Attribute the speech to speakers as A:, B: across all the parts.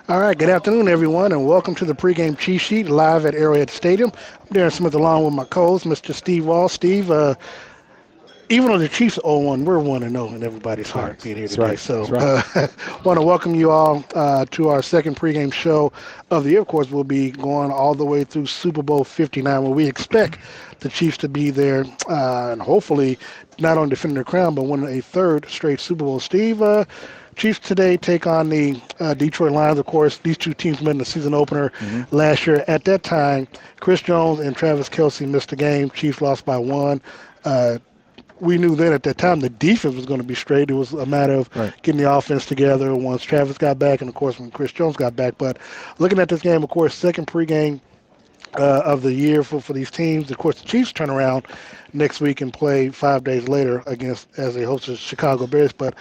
A: All right, good afternoon, everyone, and welcome to the pregame cheat sheet live at Arrowhead Stadium. I'm Darren Smith along with my co-host, Mr. Steve Wall. Steve, even though the Chiefs are 0-1, we're 1-0 in everybody's
B: That's right.
A: heart being here
B: That's
A: today.
B: right.
A: So,
B: That's right.
A: want to welcome you all to our second pregame show of the year. Of course, we'll be going all the way through Super Bowl 59, where we expect the Chiefs to be there and hopefully not only defending their crown, but win a third straight Super Bowl. Steve, Chiefs today take on the Detroit Lions. Of course, these two teams met in the season opener
B: hmm
A: last year. At that time, Chris Jones and Travis Kelce missed the game. Chiefs lost by one. Uh, we knew then at that time the defense was going to be straight. It was a matter of
B: Right.
A: getting the offense together once Travis got back and, of course, when Chris Jones got back. But looking at this game, of course, second pregame of the year for these teams. Of course, the Chiefs turn around next week and play 5 days later against as they host the Chicago Bears. But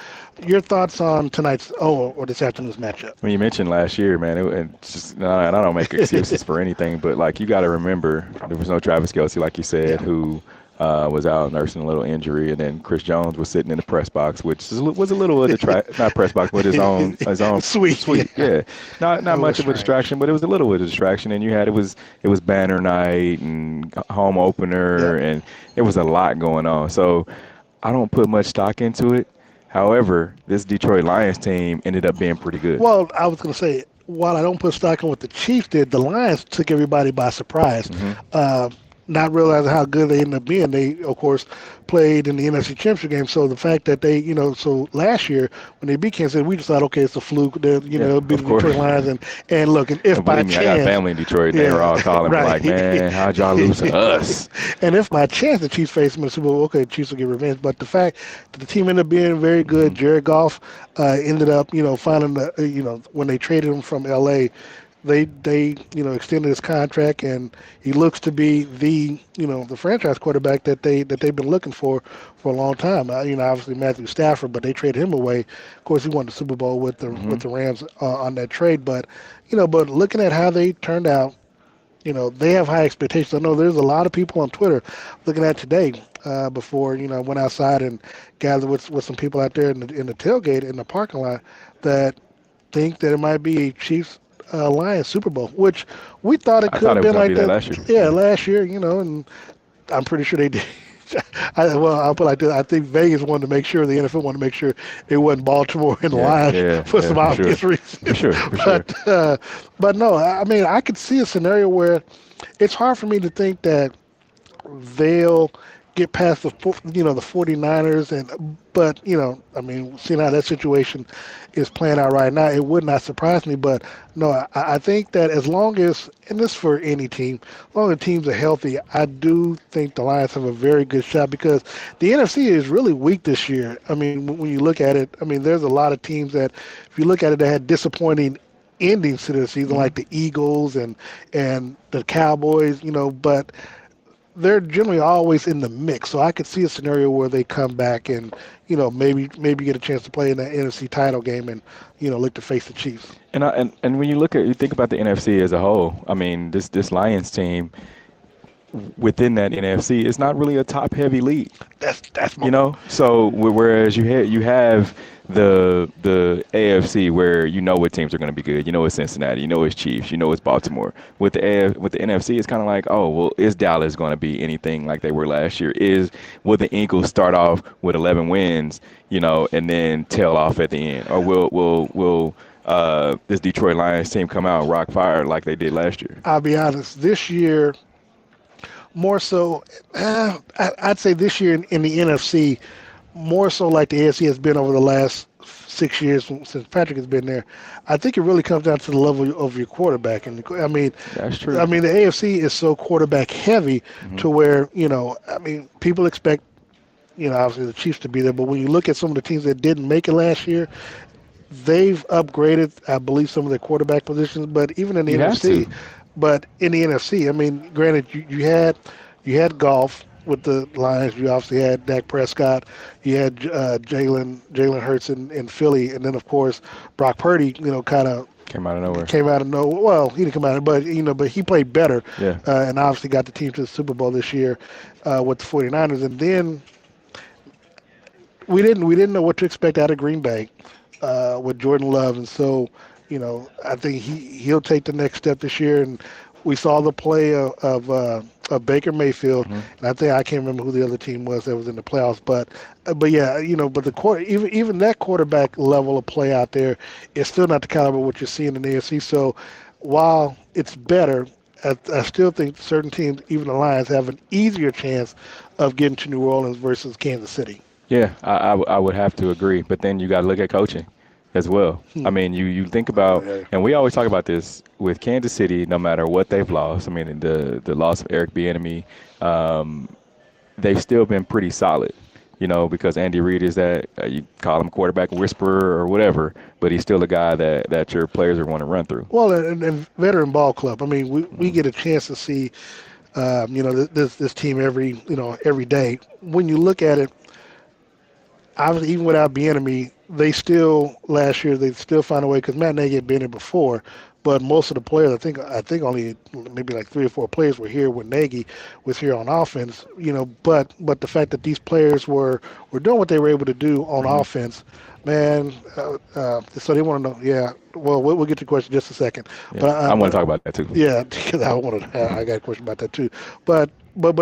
A: your thoughts on tonight's or this afternoon's matchup?
B: When you mentioned last year, man, it's just, and I don't make excuses for anything, but like you got to remember there was no Travis Kelce, like you said,
A: Yeah.
B: who was out nursing a little injury, and then Chris Jones was sitting in the press box, which was a little of a not press box, but his own
A: Sweet.
B: suite. Yeah, not
A: was
B: much of a
A: strange.
B: distraction, but it was a little bit of a distraction. And you had it was banner night and home opener,
A: Yep.
B: and it was a lot going on. So I don't put much stock into it. However, this Detroit Lions team ended up being pretty good.
A: Well, I was going to say, while I don't put stock in what the Chiefs did, the Lions took everybody by surprise.
B: hmm
A: Uh, not realizing how good they ended up being. They, of course, played in the NFC Championship game. So the fact that they, so last year when they beat Kansas City, we just thought, okay, it's a fluke.
B: Yeah,
A: It'll be
B: of
A: the
B: course.
A: Detroit Lions. And look, and if
B: And
A: by
B: believe me, I got
A: chance,
B: family in Detroit, and they were all
A: yeah,
B: calling me like,
A: right.
B: "Man, how'd y'all lose to us?"
A: And if by chance the Chiefs face them in the Super Bowl, okay, the Chiefs will get revenge. But the fact that the team ended up being very good,
B: hmm
A: Jared Goff ended up, finding the, when they traded him from L.A., they extended his contract, and he looks to be the franchise quarterback that they've been looking for a long time. Obviously Matthew Stafford, but they traded him away. Of course, he won the Super Bowl with the
B: hmm
A: Rams on that trade. But but looking at how they turned out, they have high expectations. I know there's a lot of people on Twitter looking at today before I went outside and gathered with some people out there in the tailgate in the parking lot that think that it might be a Chiefs Lions Super Bowl, which we thought it
B: I
A: could
B: thought
A: have
B: it was
A: been
B: gonna be
A: like
B: that
A: that.
B: last year.
A: Yeah,
B: Yeah,
A: last year, and I'm pretty sure they did. I'll put it like this. I think Vegas wanted to make sure, the NFL wanted to make sure it wasn't Baltimore and the
B: yeah,
A: Lions
B: yeah,
A: for
B: yeah,
A: some
B: for sure,
A: obvious reasons.
B: for sure, for sure.
A: But no, I mean, I could see a scenario where it's hard for me to think that they'll get past the 49ers, but I mean, seeing how that situation is playing out right now, it would not surprise me. But no, I think that as long as, and this for any team, as long as teams are healthy, I do think the Lions have a very good shot, because the NFC is really weak this year. I mean, when you look at it, I mean, there's a lot of teams that, if you look at it, that had disappointing endings to the season,
B: hmm
A: like the Eagles and the Cowboys, but they're generally always in the mix. So I could see a scenario where they come back and, maybe get a chance to play in that NFC title game and, look to face the Chiefs.
B: And when you think about the NFC as a whole, I mean, this Lions team within that NFC is not really a top heavy league.
A: That's my
B: You know, so whereas you have the AFC where you know what teams are going to be good. You know it's Cincinnati. You know it's Chiefs. You know it's Baltimore. With the NFC, it's kind of like, oh well, is Dallas going to be anything like they were last year? Will the Eagles start off with 11 wins, and then tail off at the end, or will this Detroit Lions team come out and rock fire like they did last year?
A: I'll be honest. This year, more so, I'd say this year in the NFC, more so like the AFC has been over the last 6 years since Patrick has been there. I think it really comes down to the level of your quarterback. And I mean,
B: That's true.
A: the AFC is so quarterback heavy
B: hmm
A: to where I mean, people expect obviously the Chiefs to be there, but when you look at some of the teams that didn't make it last year, they've upgraded, I believe, some of their quarterback positions. But even in the
B: You have to.
A: NFC, I mean, granted, you had golf with the Lions. You obviously had Dak Prescott. You had Jalen Hurts in Philly, and then of course Brock Purdy. Kind of
B: Came out of nowhere.
A: came out of nowhere. Well, he didn't come out of, but he played better,
B: Yeah.
A: and obviously got the team to the Super Bowl this year with the 49ers. And then we didn't know what to expect out of Green Bay with Jordan Love, and so I think he'll take the next step this year. And we saw the play of Baker Mayfield,
B: Hmm.
A: and I can't remember who the other team was that was in the playoffs, but yeah, but the quarter even that quarterback level of play out there is still not the caliber of what you're seeing in the AFC. So while it's better, I still think certain teams, even the Lions, have an easier chance of getting to New Orleans versus Kansas City.
B: Yeah, I would have to agree. But then you got to look at coaching as well. I
A: Hmm.
B: mean, you think about,
A: Yeah.
B: and we always talk about this with Kansas City, no matter what they've lost. I mean, the loss of Eric Bieniemy, um, they've still been pretty solid. Because Andy Reid is that you call him quarterback whisperer or whatever, but he's still a guy that your players are want to run through.
A: Well, and veteran ball club. I mean, we
B: Hmm.
A: get a chance to see, this team every day. When you look at it, obviously, even without Bieniemy, they still last year they still found a way because Matt Nagy had been here before, but most of the players, I think only maybe like 3 or 4 players were here when Nagy was here on offense. But the fact that these players were doing what they were able to do on
B: Hmm.
A: offense, man. So they want to know. Yeah. Well, we'll get to the question in just a second.
B: Yeah,
A: But
B: I want to talk about that too.
A: yeah, because I got a question about that too. But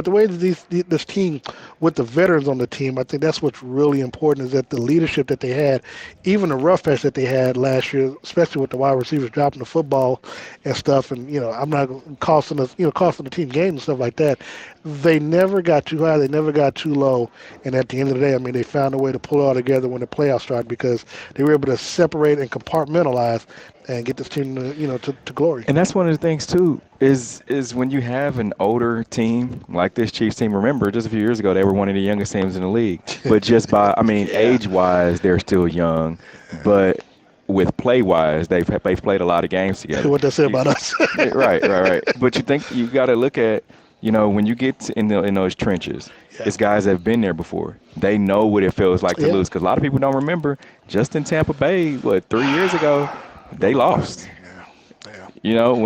A: the way that this team with the veterans on the team, I think that's what's really important is that the leadership that they had, even the rough patch that they had last year, especially with the wide receivers dropping the football and stuff, and I'm not costing us, costing the team games and stuff like that. They never got too high, they never got too low, and at the end of the day, I mean, they found a way to pull it all together when the playoffs started because they were able to separate and compartmentalize and get this team to glory.
B: And that's one of the things too is when you have an older team like this Chiefs team. Remember, just a few years ago, they were one of the youngest teams in the league. But just by, I mean,
A: Yeah.
B: age wise, they're still young. But with play wise, they've played a lot of games together.
A: What they say
B: You,
A: about us.
B: yeah, right, right, right. But you think you got to look at, when you get in those trenches,
A: Yeah.
B: it's guys that have been there before. They know what it feels like to
A: Yeah.
B: lose. Because a lot of people don't remember. Just in Tampa Bay, what 3 years ago, they lost.
A: Yeah. Yeah.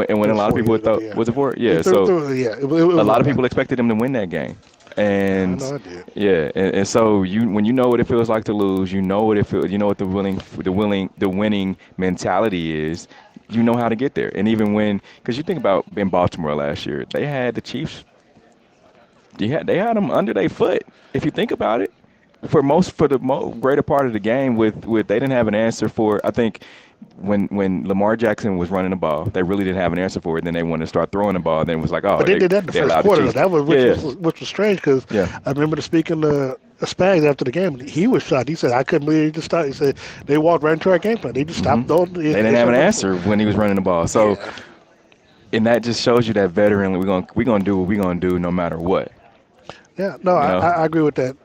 B: And
A: It
B: when a
A: was
B: lot of
A: 4
B: people
A: years ago.
B: thought
A: Yeah.
B: was it for?
A: Yeah.
B: Yeah. So
A: Yeah. It
B: a
A: was a
B: lot
A: while
B: of
A: back.
B: people expected them to win that game,
A: Yeah, I
B: and
A: know I did.
B: yeah, and so when you know what it feels like to lose, you know what it feels, you know what the winning mentality is. You know how to get there, and even when because you think about in Baltimore last year, they had the Chiefs. They had them under their foot. If you think about it, for the greater part of the game, with they didn't have an answer for. I think when Lamar Jackson was running the ball, they really didn't have an answer for it. Then they wanted to start throwing the ball. Then it was like, oh,
A: But they did that in the
B: they
A: first
B: allowed the
A: quarter. Though.
B: Chiefs.
A: That was
B: Yeah, yeah,
A: which was strange because
B: yeah.
A: I remember speaking to Spags after the game. He was shocked. He said, "I couldn't believe it just started." He said they walked right into our game plan. They just
B: Hmm.
A: stopped throwing.
B: They didn't
A: They
B: have an
A: started running.
B: answer when he was running the ball. So,
A: Yeah.
B: and that just shows you that veteran. We're gonna do what we're gonna do no matter what.
A: Yeah. No,
B: You
A: I,
B: know.
A: I agree with that.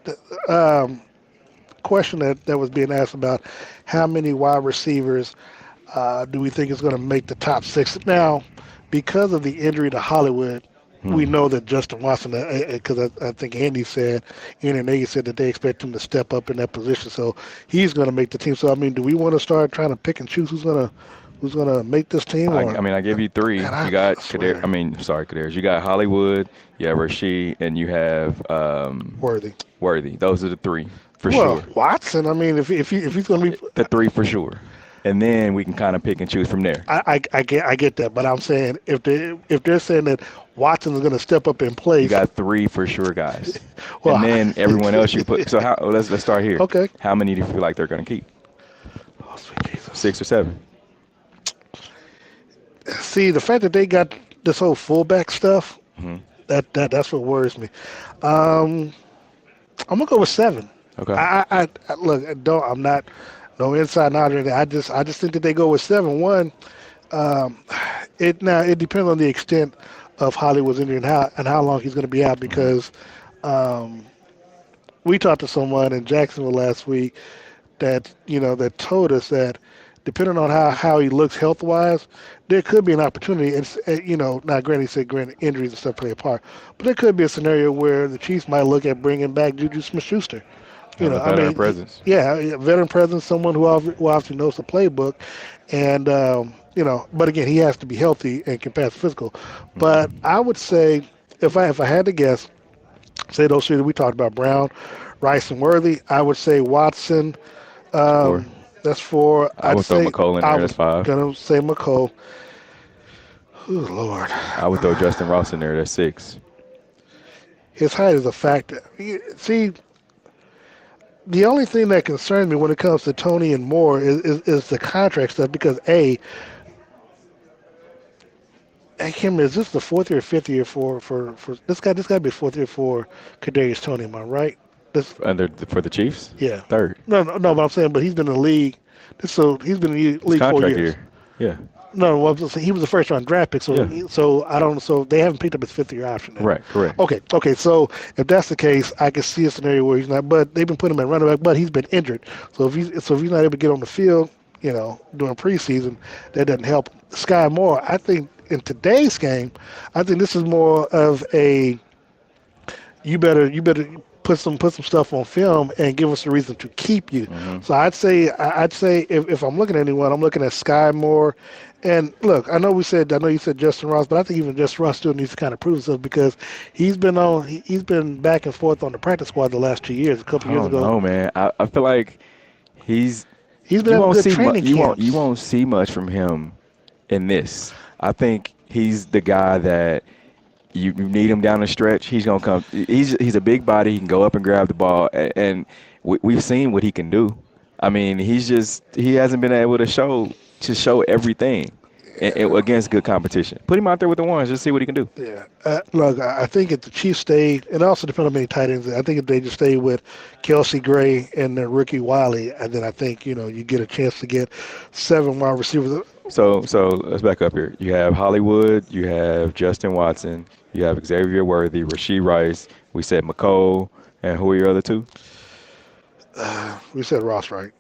A: Um, question that was being asked about how many wide receivers do we think is going to make the top 6? Now, because of the injury to Hollywood, we
B: Hmm.
A: know that Justin Watson, because I think Andy and Nagy said that they expect him to step up in that position, so he's going to make the team. So I mean, do we want to start trying to pick and choose who's gonna make this team,
B: I
A: or
B: mean, I gave you three.
A: man,
B: You
A: I
B: got Kader.
A: swear,
B: I mean, sorry, Kader. You got Hollywood. You have Rasheed, and you have
A: worthy.
B: Worthy. Those are the three for
A: Well,
B: sure.
A: Watson. I mean, if he's going to be,
B: The three for sure. And then we can kind of pick and choose from there.
A: I get that, but I'm saying if they're saying that Watson is going to step up in
B: You
A: place,
B: got three for sure guys. And
A: well,
B: then everyone else you put. So how? Let's start here.
A: okay.
B: How many do you feel like they're going to keep?
A: Oh, sweet Jesus.
B: 6 or 7.
A: See, the fact that they got this whole fullback stuff,
B: Hmm.
A: that's what worries me. Um, I'm gonna go with 7.
B: Okay.
A: I look. I'm not no inside knowledge. Or anything. I just think that they go with 7. One, um, it depends on the extent of Hollywood's injury and how long he's going to be out
B: Hmm.
A: because um, we talked to someone in Jacksonville last week that told us that depending on how he looks health wise, there could be an opportunity. And now granted, he said granted injuries and stuff play a part, but there could be a scenario where the Chiefs might look at bringing back Juju Smith-Schuster.
B: Have a
A: I
B: veteran
A: mean,
B: presence.
A: yeah, a veteran presence, someone who obviously knows the playbook, and but again, he has to be healthy and can pass physical. But
B: Hmm.
A: I would say if I had to guess, say those 3 that we talked about, Brown, Rice, and Worthy, I would say Watson,
B: Shakur.
A: um, That's four.
B: I
A: I'd
B: would throw
A: say
B: McCole in
A: I
B: there. That's
A: was
B: five.
A: gonna say McCole. Oh Lord,
B: I would throw Justin Ross in there. That's six.
A: his height is a factor. See, the only thing that concerns me when it comes to Tony and Moore is the contract stuff because I can't remember, is this the fourth year or fifth year for this guy? This got to be fourth year for Kadarius Tony. Am I right? This
B: For the Chiefs,
A: yeah.
B: third.
A: No. But I'm saying, but he's been in the league. So he's been in the
B: His
A: league four
B: contract
A: years.
B: year. Yeah.
A: No, well, he was the first round draft pick.
B: Yeah.
A: So I don't. So they haven't picked up his fifth year option then.
B: Right. Correct.
A: Okay. So if that's the case, I can see a scenario where he's not. But they've been putting him at running back, but he's been injured. So if he's not able to get on the field, during preseason, that doesn't help. Sky Moore, I think in today's game, I think this is more of a you better put some stuff on film and give us a reason to keep you.
B: Hmm.
A: So I'd say if I'm looking at anyone, I'm looking at Sky Moore. And look, I know you said Justin Ross, but I think even Justin Ross still needs to kind of prove himself because he's been back and forth on the practice squad the last 2 years. A couple
B: I
A: years
B: don't
A: ago,
B: know, man. I feel like he's
A: he's been
B: you
A: having
B: won't
A: good
B: see much.
A: training
B: You
A: camps.
B: won't see much from him in this. I think he's the guy that you need him down the stretch. He's gonna come. He's a big body. He can go up and grab the ball, and we've seen what he can do. I mean, he hasn't been able to show everything against good competition. Put him out there with the ones, just see what he can do.
A: Yeah. Look, I think if the Chiefs stayed, and it also depends on how many tight ends. I think if they just stay with Kelsey Gray and then Ricky Wiley, and then I think you get a chance to get seven wide receivers.
B: So let's back up here. You have Hollywood, you have Justin Watson, you have Xavier Worthy, Rasheed Rice. We said McCole, and who are your other two?
A: We said Ross, right?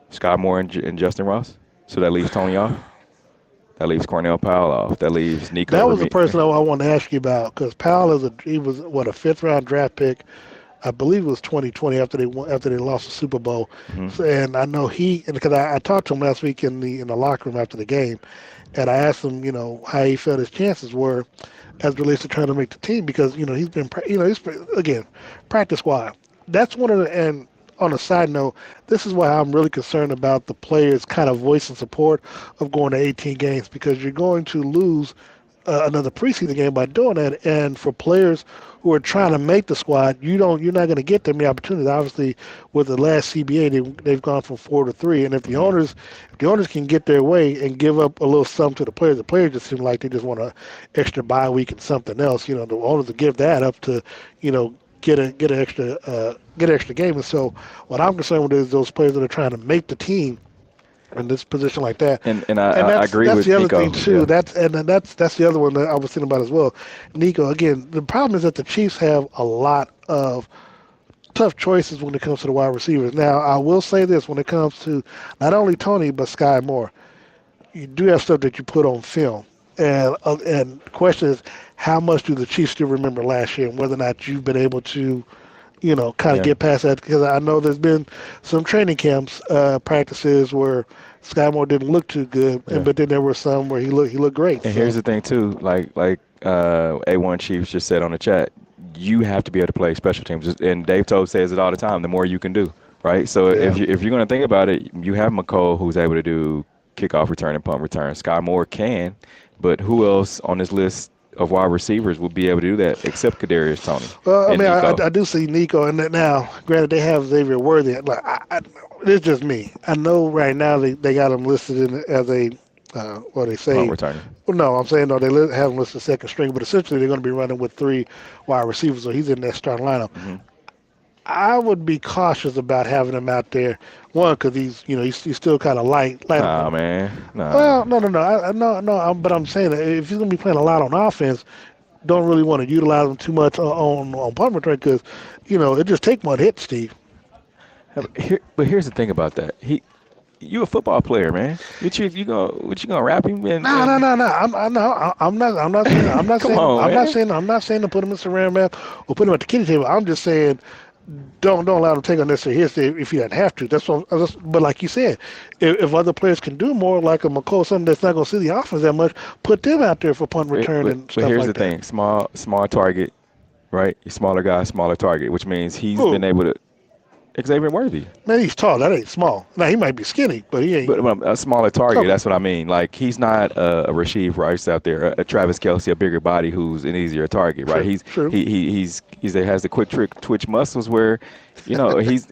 B: Scott Moore and Justin Ross. So that leaves Tony off. That leaves Cornell Powell off. That leaves Nico.
A: That was the person I wanted to ask you about because Powell he was what, a fifth round draft pick. I believe it was 2020 after they lost the Super Bowl.
B: Hmm.
A: So, and I know because I talked to him last week in the locker room after the game, and I asked him how he felt his chances were as it relates to trying to make the team because he's been again practice squad. That's one of the and on a side note, this is why I'm really concerned about the players' kind of voice and support of going to 18 games because you're going to lose another preseason game by doing that. And for players who are trying to make the squad, you're not going to get them the opportunity. Obviously, with the last CBA, they've gone from 4 to 3. And if the owners can get their way and give up a little something to the players just seem like they just want an extra bye week and something else. The owners will give that up to, get an extra game. And so, what I'm concerned with is those players that are trying to make the team in this position like that.
B: And
A: And
B: I agree
A: that's
B: with
A: the other
B: Nico.
A: thing too.
B: Yeah.
A: That's the other one that I was thinking about as well. Nico, again, the problem is that the Chiefs have a lot of tough choices when it comes to the wide receivers. Now, I will say this when it comes to not only Tony but Sky Moore, you do have stuff that you put on film. And the question is, how much do the Chiefs still remember last year, and whether or not you've been able to kind of
B: Yeah.
A: get past that because I know there's been some training camps, practices where Sky Moore didn't look too good,
B: Yeah.
A: but then there were some where he looked great.
B: And
A: So
B: here's the thing too, like A1 Chiefs just said on the chat, you have to be able to play special teams. And Dave Toad says it all the time. The more you can do, right? So
A: yeah,
B: if you're going to think about it, you have McCole who's able to do kickoff return and punt return. Sky Moore can, but who else on this list of wide receivers would be able to do that except Kadarius Tony
A: well, I
B: and
A: mean,
B: Nico?
A: I do see Nico, and now, granted, they have Xavier Worthy. Like, it's just me. I know right now they got him listed as a what they
B: Punt
A: say.
B: returner.
A: Well, no, I'm saying no. They have him listed second string, but essentially they're going to be running with three wide receivers, so he's in that starting lineup.
B: Hmm.
A: I would be cautious about having him out there. One, because he's still kind of light.
B: Nah, man. Nah.
A: Well, no. No. But I'm saying that if he's going to be playing a lot on offense, don't really want to utilize him too much on punt return because, it just take one hit, Steve.
B: But here's the thing about that. You a football player, man. What you gonna rap him?
A: No. I'm not. I'm not saying. I'm not
B: Come
A: saying.
B: on,
A: I'm not
B: man.
A: saying. I'm not saying to put him in saran wrap or put him at the kitchen table. I'm just saying don't allow him to take unnecessary hits if he doesn't have to. But like you said, if other players can do more, like a McCole, something that's not going to see the offense that much, put them out there for punt return and
B: But
A: stuff
B: here's
A: like
B: the
A: that.
B: thing: small target, right? Smaller guy, smaller target, which means he's
A: Who?
B: been able to Xavier Worthy.
A: Man, he's tall. That ain't small. Now he might be skinny, but he ain't.
B: But a smaller target,
A: Okay.
B: that's what I mean. Like he's not a Rasheed Rice out there, a Travis Kelsey, a bigger body who's an easier target, right?
A: True. True.
B: He's has the quick trick twitch muscles where, he's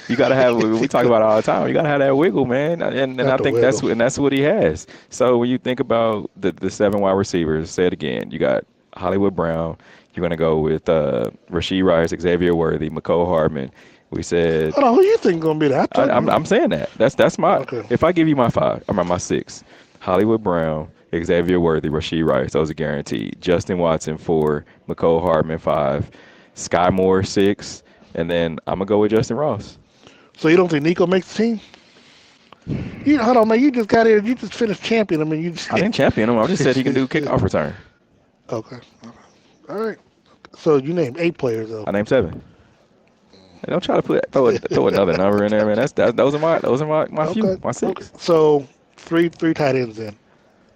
B: you gotta have we talk about it all the time. You gotta have that wiggle, man, and
A: Not
B: I
A: the
B: think
A: wiggle.
B: that's what he has. So when you think about the seven wide receivers, say it again, you got Hollywood Brown. You're gonna go with Rasheed Rice, Xavier Worthy, McCole Hardman. We said
A: Hold on. Who you think gonna be there? I thought.
B: I'm saying that. That's my.
A: Okay.
B: If I give you my five, I'm my six. Hollywood Brown, Xavier Worthy, Rasheed Rice. Those are guaranteed. Justin Watson four, McCole Hardman five, Sky Moore six, and then I'm gonna go with Justin Ross.
A: So you don't think Nico makes the team? Hold on, man. You just got here. You just finished champion. I mean, you just.
B: I didn't champion him. I just said he can do kickoff return.
A: Okay. All right. So you named 8 players though.
B: I named seven. Hey, don't try to throw another number in there, man. Those are my few,
A: Okay.
B: my
A: Okay.
B: six.
A: So three tight ends then.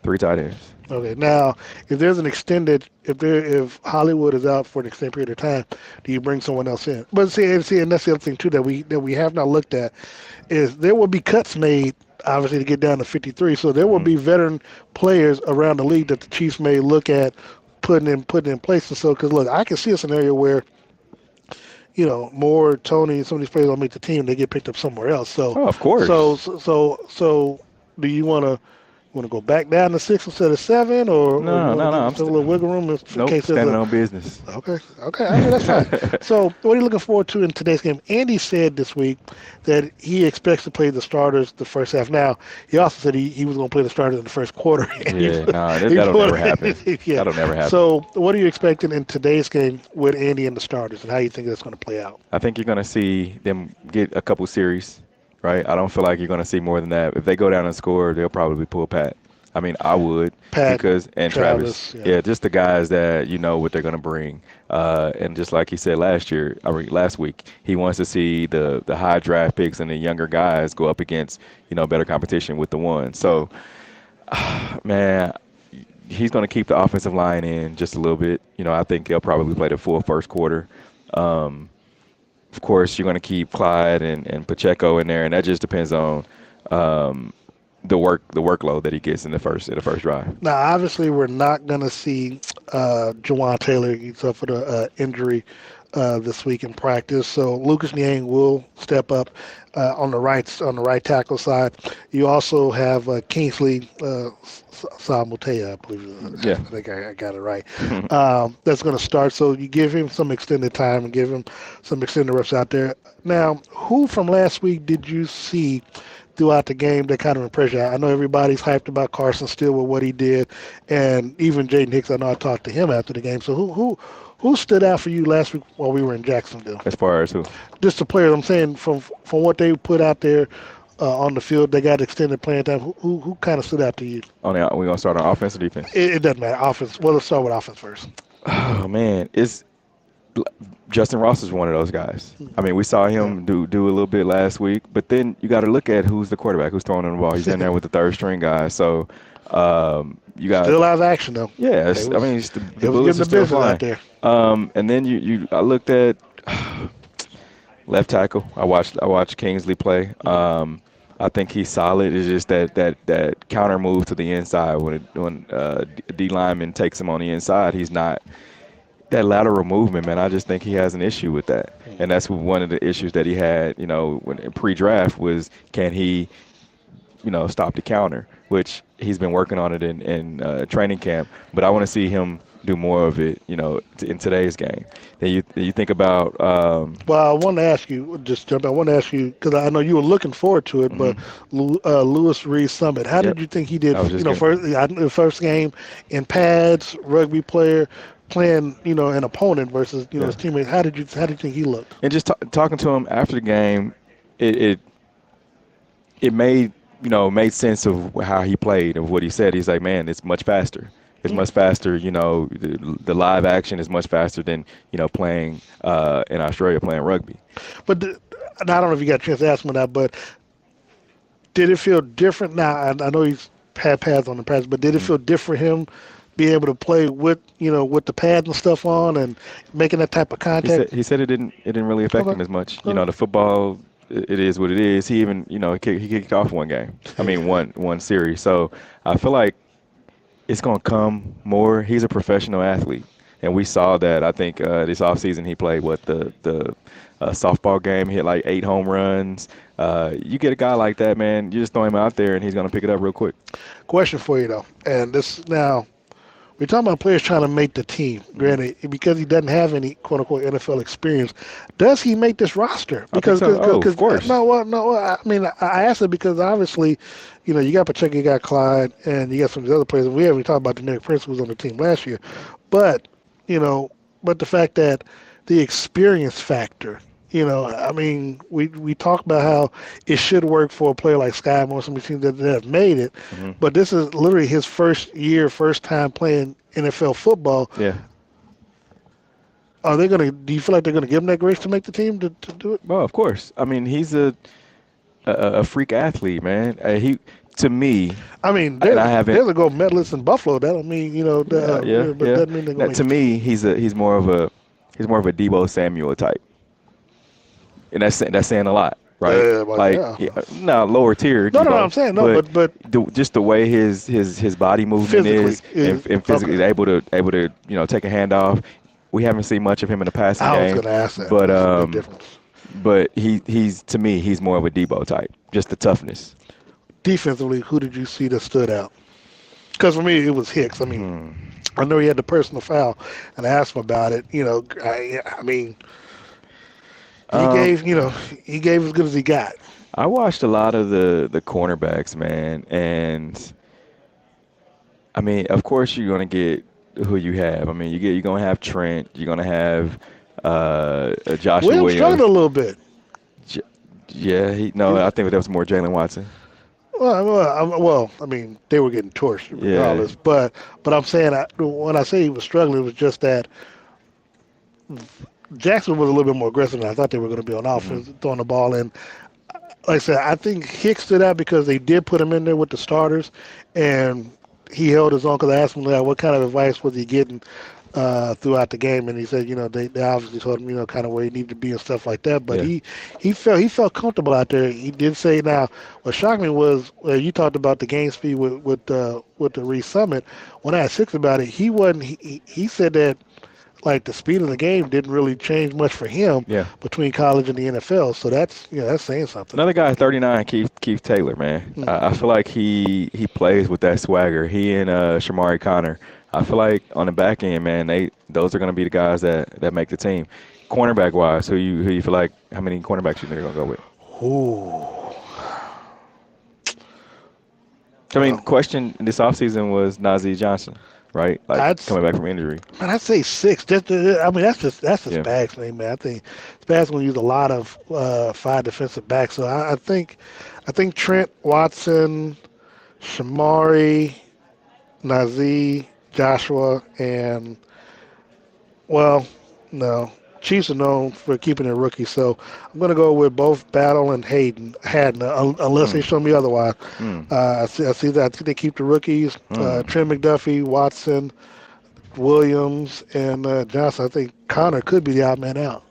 B: Three tight ends.
A: Okay. Now, if there's an extended, if Hollywood is out for an extended period of time, do you bring someone else in? But see, and that's the other thing too that we have not looked at is there will be cuts made obviously to get down to 53. So there will
B: Mm-hmm.
A: be veteran players around the league that the Chiefs may look at putting in place. And so, because look, I can see a scenario where more Tony, some of these players don't make the team, they get picked up somewhere else. So,
B: Oh, of
A: so,
B: course.
A: so, so, so do you want to go back down to 6 instead of 7, or you
B: No,
A: want to
B: no,
A: give
B: no.
A: yourself a little wiggle room in
B: Nope.
A: case there's
B: Standing
A: a
B: on business.
A: okay, okay. I mean that's fine. So, what are you looking forward to in today's game? Andy said this week that he expects to play the starters the first half. Now, he also said he was going to play the starters in the first quarter. And
B: Yeah, nah,
A: he
B: that'll
A: put,
B: never happen.
A: yeah.
B: That'll never happen.
A: So, what are you expecting in today's game with Andy and the starters, and how you think that's going to play out?
B: I think you're gonna see them get a couple series, right? I don't feel like you're gonna see more than that. If they go down and score, they'll probably pull Pat. I mean, I would
A: Pat,
B: because and Travis,
A: Travis, yeah.
B: yeah, just the guys that you know what they're gonna bring. And just like he said last week, he wants to see the high draft picks and the younger guys go up against better competition with the one. So, man, he's gonna keep the offensive line in just a little bit. I think they'll probably play the full first quarter. Um, of course, you're going to keep Clyde and Pacheco in there, and that just depends on um, the workload that he gets in the first drive.
A: Now, obviously, we're not going to see Jawan Taylor. He suffered a injury this week in practice, so Lucas Niang will step up on the right tackle side. You also have Kingsley Samutea, I believe.
B: Yeah.
A: I think I got it right. That's going to start. So you give him some extended time and give him some extended reps out there. Now, who from last week did you see throughout the game that kind of impressed you? I know everybody's hyped about Carson Steele with what he did, and even Jaden Hicks. I know I talked to him after the game. So who stood out for you last week while we were in Jacksonville?
B: As far as who
A: Just the players. I'm saying from what they put out there on the field, they got extended playing time. Who kind of stood out to you?
B: we gonna start on offense or defense?
A: It doesn't matter. Offense. Well, let's start with offense first.
B: Oh man, it's Justin Ross is one of those guys. I mean, we saw him do a little bit last week, but then you got to look at who's the quarterback, who's throwing him the ball. He's in there with the third string guy, so you got
A: Still out of action though.
B: yeah.
A: It
B: I
A: was,
B: mean, the
A: it was
B: bullets
A: getting
B: are
A: the
B: still
A: business
B: flying.
A: out there.
B: And then I looked at left tackle. I watched Kingsley play. I think he's solid. It's just that counter move to the inside when D lineman takes him on the inside, he's not that lateral movement, man. I just think he has an issue with that, and that's one of the issues that he had. When in pre-draft was can he stop the counter, which he's been working on it in training camp. But I want to see him do more of it, in today's game. Then you think about
A: Well, I want to ask you, just jump. I want to ask you because I know you were looking forward to it, but Lewis Reed Summit, how
B: Yep.
A: did you think he did?
B: I was just getting,
A: The first game in pads, rugby player playing, an opponent versus
B: yeah.
A: his teammates. How did you think he looked?
B: And just talking to him after the game, it made sense of how he played and what he said. He's like, man, it's much faster. It's much faster. The live action is much faster than playing in Australia playing rugby.
A: But and I don't know if you got a chance to ask him that, but did it feel different? Now I know he's had pads on the pads, but did it feel different for him be able to play with with the pads and stuff on and making that type of contact?
B: He said it didn't really affect
A: Okay.
B: him as much. You know,
A: Okay.
B: the football it is what it is. He even he kicked off one game. I mean one series. So I feel like it's gonna come more. He's a professional athlete, and we saw that. I think this offseason he played the softball game, hit like 8 home runs. You get a guy like that, man. You just throw him out there, and he's gonna pick it up real quick.
A: Question for you though, and this now we're talking about players trying to make the team.
B: Hmm.
A: Granted, because he doesn't have any quote unquote NFL experience, does he make this roster?
B: I think
A: Because
B: so. Oh, of
A: cause,
B: course.
A: no, well, no. I mean, I asked it because obviously, you got Pacheco, you got Clyde, and you got some of the other players. We haven't talked about the Nick Prince who was on the team last year, but you know, but the fact that the experience factor. I mean, we talk about how it should work for a player like Sky Moore, some of the teams that have made it,
B: Hmm.
A: but this is literally his first year, first time playing NFL football.
B: Yeah.
A: Are they gonna? Do you feel like they're gonna give him that grace to make the team to do it?
B: Well, of course. I mean, he's a freak athlete, man. He to me,
A: I mean,
B: and I haven't.
A: there's a gold medalist in Buffalo. That don't mean
B: Yeah, yeah,
A: but
B: yeah.
A: doesn't mean they're
B: Now,
A: gonna make
B: to
A: the team.
B: me, he's more of a Debo Samuel type, and that's saying a lot, right?
A: Yeah, but
B: Like,
A: yeah.
B: yeah, no lower tier
A: No, no, no. I'm
B: Debo,
A: saying no,
B: but
A: but
B: just the way his body movement
A: physically
B: is,
A: is
B: and physically
A: okay.
B: is able to take a handoff. We haven't seen much of him in the passing
A: I was
B: game,
A: gonna ask that.
B: but
A: That's a big difference.
B: he's to me he's more of a Debo type, just the toughness.
A: Defensively, who did you see that stood out? Because for me, it was Hicks. I mean,
B: Hmm.
A: I know he had the personal foul, and I asked him about it. I mean, he
B: Um,
A: gave he gave as good as he got.
B: I watched a lot of the cornerbacks, man, and I mean, of course, you're gonna get who you have. I mean, you're gonna have Trent. You're gonna have Joshua
A: Williams struggled
B: Williams.
A: a little bit.
B: J- yeah, no, I think that was more Jalen Watson.
A: I mean, they were getting torched
B: Yeah.
A: regardless. But I'm saying when I say he was struggling, it was just that Jackson was a little bit more aggressive than I thought they were going to be on
B: Hmm.
A: offense, throwing the ball in. Like I said, I think Hicks stood out because they did put him in there with the starters, and he held his own. Because I asked him what kind of advice was he getting throughout the game, and he said, they obviously told him, kind of where he needed to be and stuff like that. But
B: Yeah.
A: he felt comfortable out there. He did say now. What shocked me was you talked about the game speed with the Reese Summit. When I asked Six about it, he wasn't. He said that like the speed of the game didn't really change much for him
B: Yeah.
A: between college and the NFL. So that's saying something.
B: Another guy, 39, Keith Taylor, man.
A: Hmm.
B: I feel like he plays with that swagger. He and Shamari Connor. I feel like on the back end, man, those are going to be the guys that make the team. Cornerback wise, who you feel like how many cornerbacks you think they're going to go with?
A: Ooh.
B: I mean,
A: Well,
B: question this offseason was Najee Johnson, right? Like
A: I'd
B: coming back from injury.
A: man, I'd say six. I mean, that's the
B: Yeah.
A: Spags thing, man. I think Spags going to use a lot of five defensive backs. So I think Trent, Watson, Shamari, Nazee, Joshua, and well, no. Chiefs are known for keeping their rookies, so I'm going to go with both Battle and Haddon, unless they
B: Mm,
A: show me otherwise.
B: mm,
A: I see that. I think they keep the rookies.
B: mm.
A: Trent McDuffie, Watson, Williams, and Johnson. I think Connor could be the odd man out.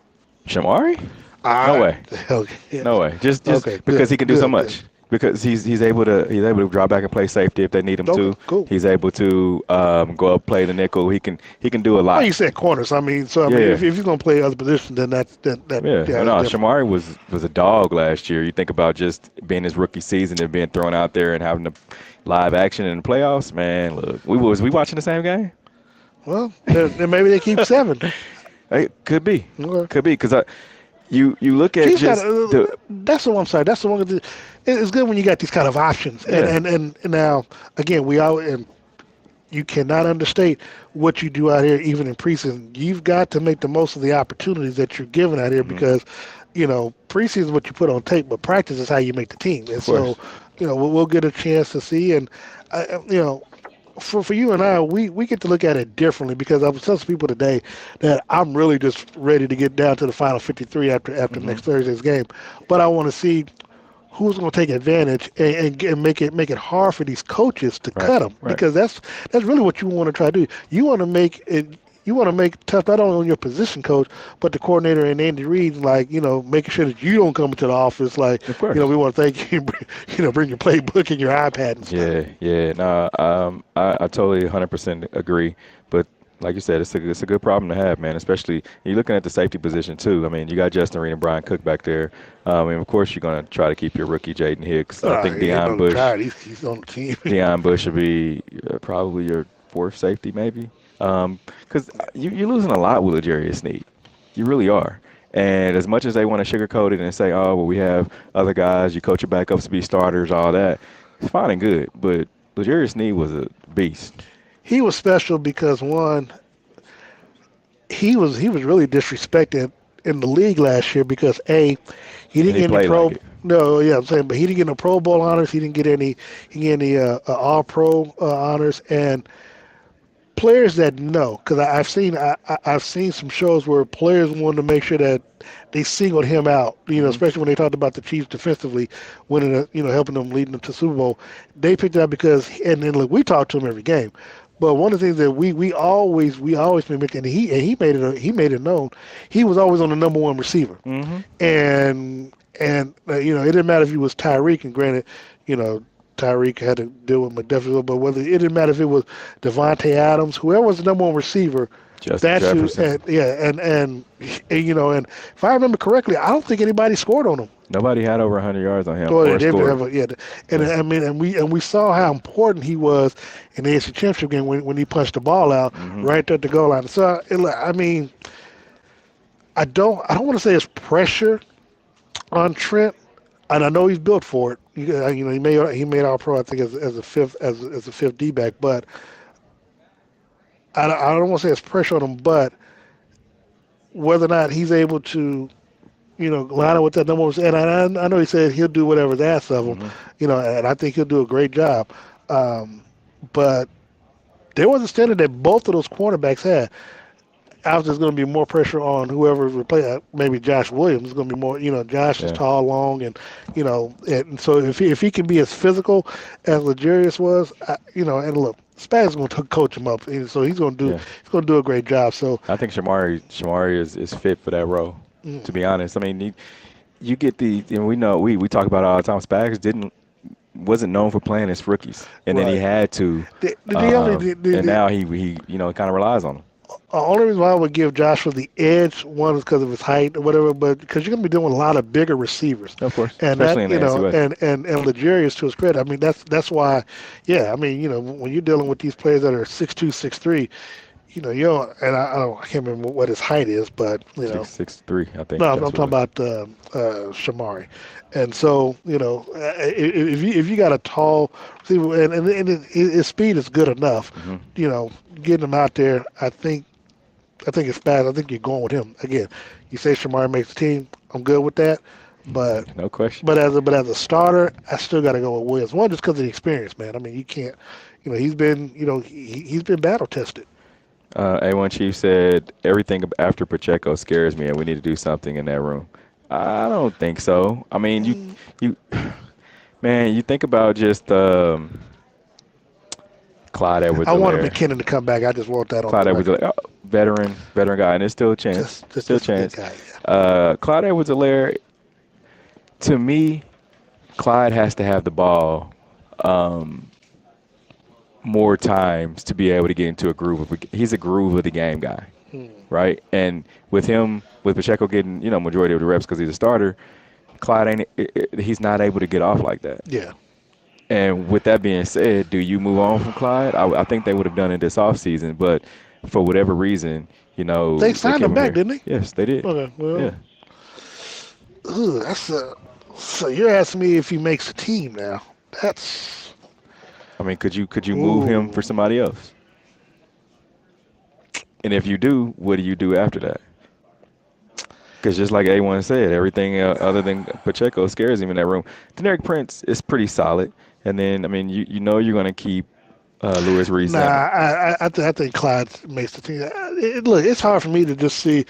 B: Shamari?
A: All
B: No
A: right.
B: way.
A: Okay. Yes.
B: No way. Just
A: Okay.
B: because
A: Good.
B: he can do so
A: Good. Good.
B: much. Because he's able to drop back and play safety if they need him
A: Okay.
B: to.
A: Cool.
B: He's able to go up play the nickel. He can do a
A: Well,
B: lot.
A: you said corners. I mean,
B: Yeah.
A: if you're gonna play other positions, then that
B: Yeah.
A: yeah,
B: No,
A: that's different.
B: Shamari was a dog last year. You think about just being his rookie season and being thrown out there and having the live action in the playoffs. Man, look, we watching the same game?
A: Well, then maybe they keep seven.
B: It could be,
A: Okay.
B: because you look at
A: Chiefs got.
B: just the
A: That's the one. I'm sorry. That's the one. It's good when you got these kind of options. And
B: yeah.
A: and now again, we all and you cannot understate what you do out here, even in preseason. You've got to make the most of the opportunities that you're given out here
B: Hmm.
A: because, preseason is what you put on tape, but practice is how you make the team. And
B: Of course.
A: so, we'll get a chance to see. And, for you and I, we get to look at it differently because I was telling some people today that I'm really just ready to get down to the final 53 after
B: Hmm.
A: next Thursday's game. But I want to see who's going to take advantage and make it hard for these coaches to
B: Right.
A: cut them
B: Right.
A: because that's really what you want to try to do. You want to make it. You want to make it tough not only on your position coach, but the coordinator and Andy Reid, like making sure that you don't come into the office like
B: Of course.
A: we want to thank you, bring your playbook and your iPad and stuff.
B: Yeah, yeah. No, I totally 100% agree. But like you said, it's a good problem to have, man. Especially you're looking at the safety position too. I mean, you got Justin Reed and Brian Cook back there. And of course, you're gonna try to keep your rookie Jaden Hicks. I think
A: He ain't no tired. He's on the team.
B: Deion Bush should be probably your fourth safety, maybe. Because you're losing a lot with L'Jarius Sneed. You really are. And as much as they want to sugarcoat it and say, oh, well, we have other guys, you coach your backups to be starters, all that, it's fine and good. But L'Jarius Sneed was a beast.
A: He was special because one, he was really disrespected in the league last year because he didn't
B: And he
A: get any
B: played like
A: pro.
B: it.
A: No, yeah, I'm saying, but he didn't get no Pro Bowl honors. He didn't get any. He didn't get any All Pro honors, and players that know, because I've seen some shows where players wanted to make sure that they singled him out.
B: Hmm.
A: Especially when they talked about the Chiefs defensively, winning, helping them, leading them to Super Bowl. They picked it up because, and then look, we talk to him every game. But one of the things that we always been making, and he made it known, he was always on the number one receiver,
B: Hmm.
A: and it didn't matter if he was Tyreek, and granted, you know Tyreek had to deal with McDuffie, but whether it didn't matter if it was Devontae Adams, whoever was the number one receiver,
B: Justin
A: that's who.
B: Jefferson.
A: And yeah, and if I remember correctly, I don't think anybody scored on him.
B: Nobody had over 100 yards on him
A: Well,
B: or
A: they didn't
B: scored.
A: have yeah, and
B: Yeah.
A: I mean, and we saw how important he was in the AFC Championship game when he punched the ball out
B: Hmm.
A: right there at the goal line. So I mean, I don't want to say it's pressure on Trent, and I know he's built for it. He made All Pro, I think, as a fifth D back, but I don't want to say it's pressure on him, but whether or not he's able to line up with that number one, and I know he said he'll do whatever's asked of him,
B: Hmm.
A: and I think he'll do a great job. Um, but there was a standard that both of those cornerbacks had. Obviously, there's going to be more pressure on whoever replace. Maybe Josh Williams is going to be more. Josh is
B: Yeah.
A: tall, long, and so if he can be as physical as Legarius was, and look, Spags going to coach him up, and so
B: Yeah.
A: he's going to do a great job. So,
B: I think Shamari is fit for that role. To
A: mm,
B: be honest, I mean, you get we know we talk about it all the time. Spags wasn't known for playing as rookies, and then he
A: right.
B: had to,
A: The only
B: and now he kind of relies on them.
A: only reason why I would give Joshua the edge, one is because of his height or whatever, but because you're going to be doing a lot of bigger receivers,
B: Of course,
A: and
B: especially
A: that
B: in the NFC West.
A: and Legarius, to his credit, I mean that's why, yeah, I mean when you're dealing with these players that are 6'2", 6'3", you know, and I can't remember what his height is, but
B: 6'3", I think
A: no, I'm
B: that's
A: talking
B: what it is.
A: about Shamari, and so if you got a tall receiver and his speed is good enough,
B: Hmm.
A: getting him out there, I think it's bad. I think you're going with him again. You say Shamari makes the team. I'm good with that, but
B: No question.
A: but as a starter, I still got to go with Williams. One, just because of the experience, man. I mean, you can't. He's been he's been battle tested.
B: A1 Chief said everything after Pacheco scares me, and we need to do something in that room. I don't think so. I mean,
A: Mm,
B: you, man, you think about just Clyde
A: I wanted
B: Edwards-Helaire.
A: McKinnon to come back. I just want that on the
B: Clyde
A: record.
B: Edwards-Helaire, veteran guy, and there's still a chance. Still a
A: Just a good
B: chance.
A: guy. Yeah.
B: Clyde Edwards-Helaire, to me, Clyde has to have the ball um, more times to be able to get into a groove. He's a groove of the game guy,
A: Mm,
B: right? And with Pacheco getting majority of the reps because he's a starter, Clyde he's not able to get off like that.
A: yeah.
B: And with that being said, do you move on from Clyde? I think they would have done it this offseason, but for whatever reason,
A: They
B: they
A: signed
B: kept
A: him
B: him
A: back,
B: here.
A: didn't they?
B: Yes, they did.
A: Okay.
B: Yeah.
A: Well, that's a. So you're asking me if he makes the team now? That's.
B: I mean, could you move him
A: Ooh.
B: for somebody else? And if you do, what do you do after that? Because just like A1 said, everything other than Pacheco scares him in that room. Deneric Prince is pretty solid. And then, I mean, you're going to keep Louis
A: Nah,
B: Reed-Zammit.
A: I think Clyde makes the team. Look, it's hard for me to just see.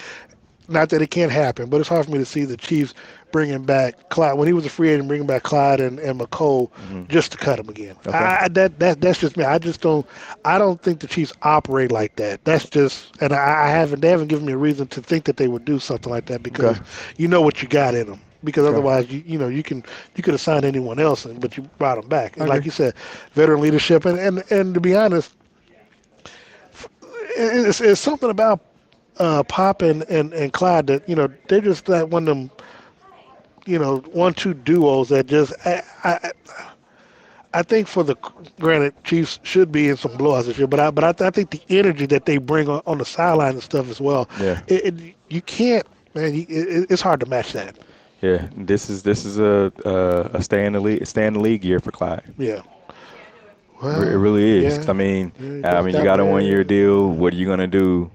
A: Not that it can't happen, but it's hard for me to see the Chiefs bringing back Clyde when he was a free agent, bringing back Clyde and McCole
B: Hmm.
A: just to cut him again.
B: Okay.
A: That's just me. I don't think the Chiefs operate like that. That's just and I haven't they haven't given me a reason to think that they would do something like that
B: Okay.
A: because you know what you got in them. Because
B: Okay.
A: otherwise, you could have signed anyone else, but you brought them back.
B: I
A: And like
B: agree.
A: you said, veteran leadership, and to be honest, it's something about Pop and Clyde that they're just like one of them 1-2 duos that just I think for the granted Chiefs should be in some blowouts this year, but I think the energy that they bring on the sideline and stuff as well,
B: Yeah.
A: you can't man, it's hard to match that.
B: Yeah. This is a stay in the league year for Clyde.
A: Yeah.
B: It
A: Well,
B: really is. 'Cause,
A: yeah.
B: I
A: Just
B: mean, you
A: that
B: got a
A: way.
B: 1 year deal. What are you gonna do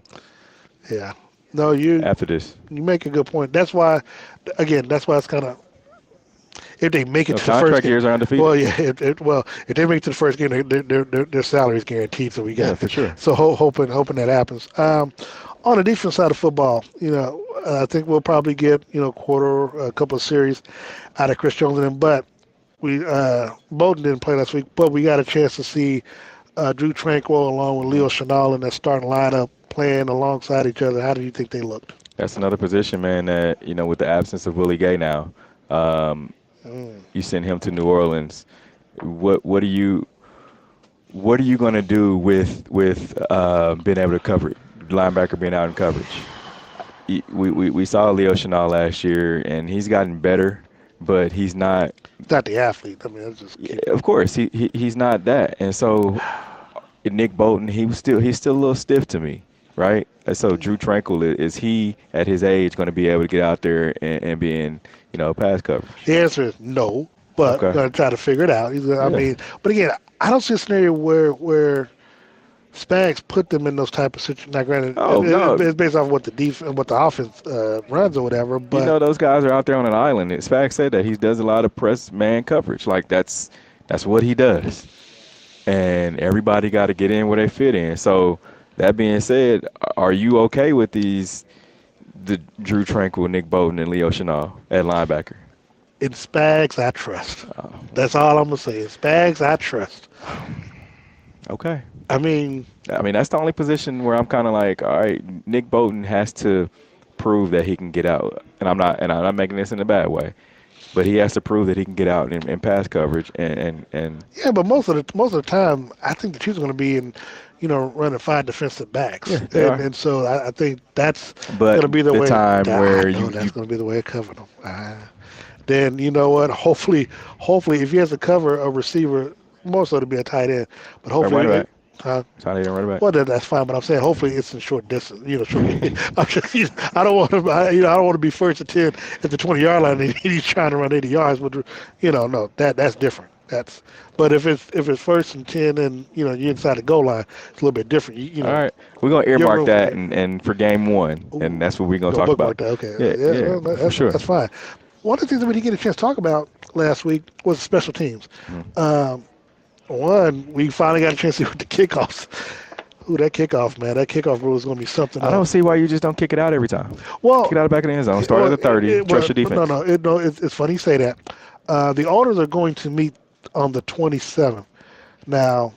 A: Yeah. No, you
B: after this?
A: you make a good point. That's why, again, that's why it's kind of if they make it
B: No,
A: to the first
B: contract
A: game.
B: years are undefeated.
A: Well, yeah. If they make it to the first game, their salary is guaranteed. So we
B: Yeah,
A: got
B: for sure.
A: so hoping that happens. On the defense side of football, I think we'll probably get a couple of series out of Chris Jones and them. But we Bolden didn't play last week, but we got a chance to see Drew Tranquil along with Leo
B: Mhm.
A: Chenal in that starting lineup playing alongside each other. How do you think they looked?
B: That's another position, man. That with the absence of Willie Gay now, um,
A: Mm.
B: you send him to New Orleans. What are you gonna do with being able to cover it? Linebacker being out in coverage. We saw Leo Chenal last year, and he's gotten better, but he's not.
A: Not the athlete. I mean, it's just
B: Yeah, of course, he's not that. And so Nick Bolton, he's still a little stiff to me, right? And so Drew Tranquil, is he at his age going to be able to get out there and be in pass coverage?
A: the answer is no, but we're
B: Okay.
A: going to try to figure it out. I
B: Yeah.
A: mean, but again, I don't see a scenario where Spags put them in those type of situations. Now, granted,
B: Oh no,
A: it's based off what what the offense runs or whatever. But
B: those guys are out there on an island. Spags said that he does a lot of press man coverage. Like that's what he does, and everybody got to get in where they fit in. So that being said, are you okay with the Drew Tranquil, Nick Bolton, and Leo Chenal at linebacker?
A: in Spags, I trust.
B: Oh,
A: That's all I'm gonna say. In Spags, I trust.
B: okay.
A: I mean,
B: I mean, that's the only position where I'm kind of like, all right, Nick Bolton has to prove that he can get out, and I'm not making this in a bad way, but he has to prove that he can get out in pass coverage, and
A: yeah, but most of the time, I think the Chiefs are going to be in, running five defensive backs,
B: yeah, they are.
A: and so I think that's going
B: But
A: to be the
B: the
A: way.
B: time
A: I
B: where
A: know
B: you
A: that's going to be the way of covering them. Then you know what? Hopefully, if he has to cover a receiver, more so to be a tight end, but
B: or running
A: hopefully,
B: back, trying to run back.
A: well, that's fine. But I'm saying hopefully it's in short distance. Short. I'm just, I don't want to. I don't want to be first and 10 at the 20-yard line and he's trying to run 80 yards. But no, that's different. But if it's first and 10 and you're inside the goal line, it's a little bit different.
B: All right, we're gonna
A: Your
B: earmark
A: room for
B: that
A: that.
B: and for game one, and
A: Ooh,
B: that's what we're gonna
A: go
B: talk
A: bookmark
B: about.
A: that. Okay,
B: Yeah,
A: yeah,
B: yeah,
A: well,
B: for sure.
A: that's fine. One of the things that we didn't get a chance to talk about last week was special teams.
B: Mhm.
A: Um, One, we finally got a chance to see what the kickoffs. Ooh, that kickoff, man. That kickoff rule is going to be something
B: I don't
A: else.
B: see why you just don't kick it out every time. Kick
A: Well,
B: it out the back of the end zone. Start at
A: well,
B: the 30. Trust your
A: no,
B: defense.
A: no, it's funny you say that. The owners are going to meet on the 27th. Now,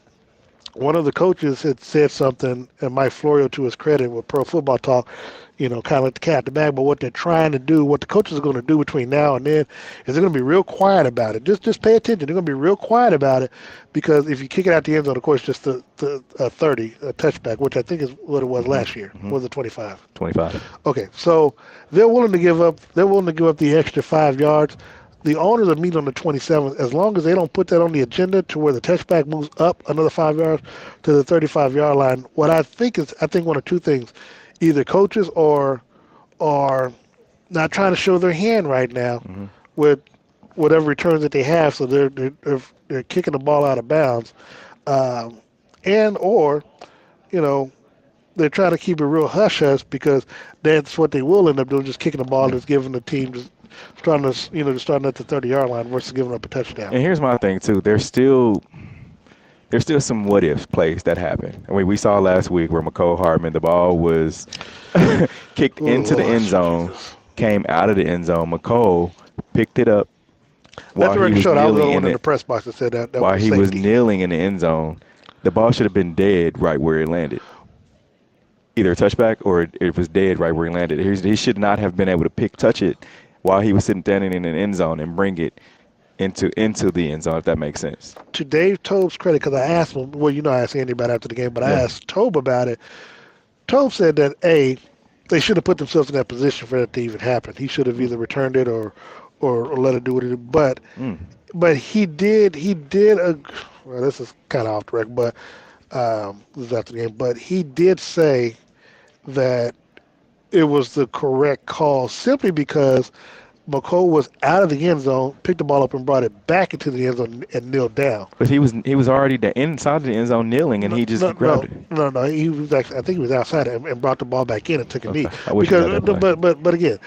A: one of the coaches had said something, and Mike Florio, to his credit, with Pro Football Talk, kind of let the cat out the bag. But what they're trying to do, what the coaches are going to do between now and then, is they're going to be real quiet about it. Just pay attention. They're going to be real quiet about it because if you kick it out the end zone, of course, just the 30, a touchback, which I think is what it was
B: Hmm.
A: last year.
B: Hmm.
A: Was it 25?
B: 25.
A: Okay, so they're willing to give up. They're willing to give up the extra 5 yards. The owners will meet on the 27th as long as they don't put that on the agenda to where the touchback moves up another 5 yards to the 35-yard line. What I think one of two things, either coaches are not trying to show their hand right now
B: Hmm.
A: with whatever returns that they have, so they're kicking the ball out of bounds, um, and or you know they're trying to keep it real hush hush because that's what they will end up doing, just kicking the ball,
B: Yeah.
A: just giving the team just starting at the 30-yard line versus giving up a touchdown.
B: And here's my thing too. There's still some what if plays that happen. I mean, we saw last week where McCole Hardman, the ball was kicked
A: Oh
B: into the
A: Lord,
B: end zone,
A: Jesus.
B: came out of the end zone. McCole picked it up
A: Let
B: while
A: the
B: he
A: record
B: was
A: show I was the
B: kneeling
A: only
B: in
A: one in the
B: it,
A: press box that said that was
B: while
A: a
B: he was
A: safety.
B: kneeling in the end zone. The ball should have been dead right where it landed. Either a touchback or it was dead right where he landed. He should not have been able to touch it while he was sitting standing in an end zone and bring it into the end zone, if that makes sense.
A: To Dave Tobe's credit, because I asked him, well, I asked Andy about it after the game, but I
B: Yeah.
A: asked Tobe about it. Tobe said that they should have put themselves in that position for that to even happen. He should have
B: Mm.
A: either returned it or let it do what it did.
B: Mm.
A: But he did a well, this is kind of off the record, but this is after the game. But he did say that it was the correct call simply because McCole was out of the end zone, picked the ball up and brought it back into the end zone and knelt down.
B: But he was already inside the end zone kneeling, and
A: No,
B: he just
A: no,
B: grabbed
A: no,
B: it.
A: no. He was actually, I think he was outside and brought the ball back in and took a knee
B: Okay, I wish we had
A: because,
B: that play.
A: but again,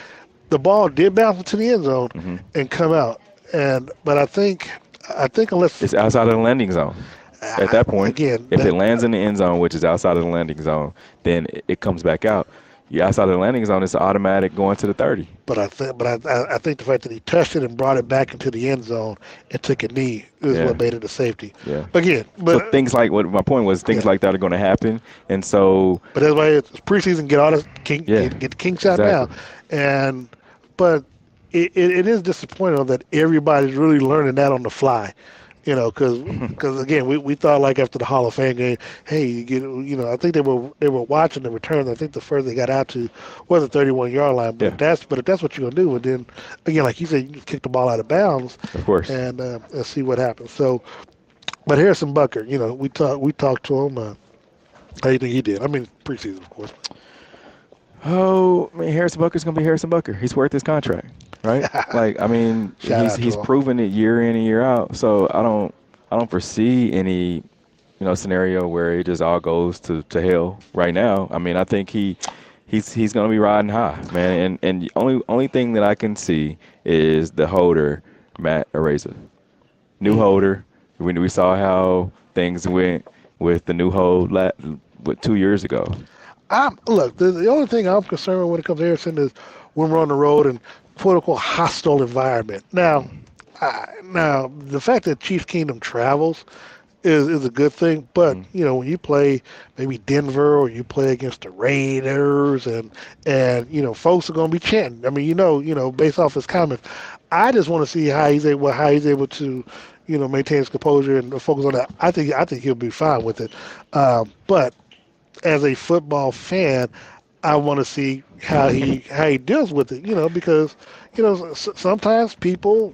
A: the ball did bounce into the end zone
B: Hmm.
A: and come out. But I think unless
B: It's outside of the landing zone. At that point,
A: again
B: if it
A: that,
B: lands in the end zone, which is outside of the landing zone, then it comes back out. You outside of the landing zone, it's automatic going to the 30.
A: but I think the fact that he touched it and brought it back into the end zone and took a knee is
B: Yeah,
A: what made it a safety.
B: yeah.
A: Again,
B: So
A: but
B: things like what my point was, things
A: yeah,
B: like that are going to happen, and so
A: but that's why it's preseason. Get all this
B: yeah,
A: get the kinks out now,
B: exactly.
A: and but it is disappointing that everybody's really learning that on the fly. Because again, we thought like after the Hall of Fame game, hey, I think they were watching the return. I think the further they got out to was the 31-yard line. But
B: Yeah,
A: if that's what you're gonna do, and then again, like you said, you just kick the ball out of bounds
B: of course.
A: and see what happens. So, but Harrison Bucker, we talked to him. How do you think he did? I mean, preseason, of course.
B: Oh, I mean, Harrison Bucker's gonna be Harrison Bucker. He's worth his contract, right? Like, I mean,
A: Shout
B: he's
A: out to
B: he's
A: him.
B: proven it year in and year out. So I don't foresee any scenario where it just all goes to hell right now. I mean, I think he's gonna be riding high, man. And the only thing that I can see is the holder, Matt Araiza, new
A: Mm.
B: holder. When we saw how things went with the new hold, 2 years ago.
A: Look, the only thing I'm concerned with when it comes to Harrison is when we're on the road and quote unquote hostile environment. Now the fact that Chiefs Kingdom travels is a good thing, but
B: Mm,
A: when you play maybe Denver or you play against the Raiders and folks are going to be chanting. I mean, based off his comments, I just want to see how he's able to maintain his composure and focus on that. I think he'll be fine with it, but as a football fan, I want to see how he deals with it. Because sometimes people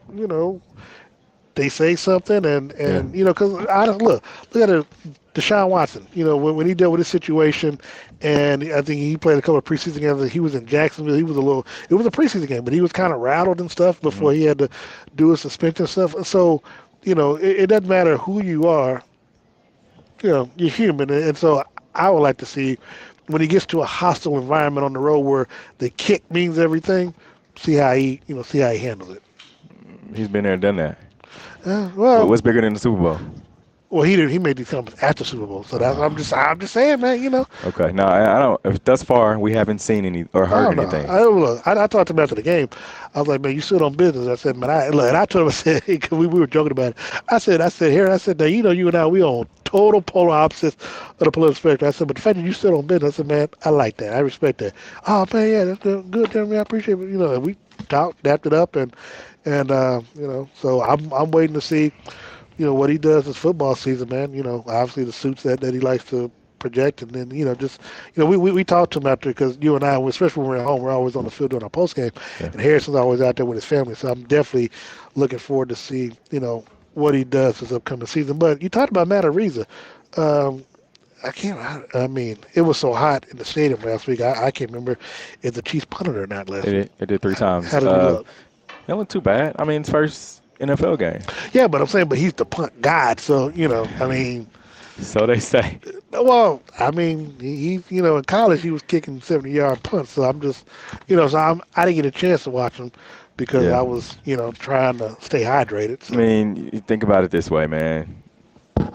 A: they say something
B: yeah.
A: and because I don't look at it. Deshaun Watson, when he dealt with this situation, and I think he played a couple of preseason games. He was in Jacksonville. It was a preseason game, but he was kind of rattled and stuff
B: Hmm.
A: before he had to do his suspension stuff. So, it doesn't matter who you are, you're human, and so I would like to see when he gets to a hostile environment on the road where the kick means everything. See how he handles it.
B: He's been there and done that.
A: Well,
B: What's bigger than the Super Bowl?
A: well, he did. He made these comments after Super Bowl, so that's I'm just saying, man.
B: Okay. No, I don't. If thus far we haven't seen any or
A: I
B: heard
A: don't know.
B: anything.
A: I talked to him after the game. I was like, man, you stood on business. I said, man, and I told him, I said, because we were joking about it. I said, here, I said, now, you and I, we on total polar opposites of the political spectrum. I said, but the fact that you stood on business, I said, man, I like that. I respect that. Oh, man, yeah, that's good, Jeremy. I appreciate it. And we talked, dapped it up, and so I'm waiting to see what he does this football season, man. Obviously the suits that he likes to project, and then just we talked to him after because you and I, especially when we're at home, we're always on the field doing our post game,
B: Yeah.
A: and Harrison's always out there with his family. So I'm definitely looking forward to see what he does this upcoming season. But you talked about Matt Ariza. Um, I can't. I mean, it was so hot in the stadium last week. I can't remember if the Chiefs punted or not
B: It
A: last week.
B: did. It did 3 times.
A: How did he look?
B: That wasn't too bad. I mean, it's first NFL game,
A: Yeah, but I'm saying, but he's the punt god, so I mean.
B: so they say.
A: Well, I mean, in college he was kicking 70-yard punts, so I'm just, so I didn't get a chance to watch him because
B: Yeah.
A: I was, trying to stay hydrated.
B: I
A: So,
B: mean, you think about it this way, man.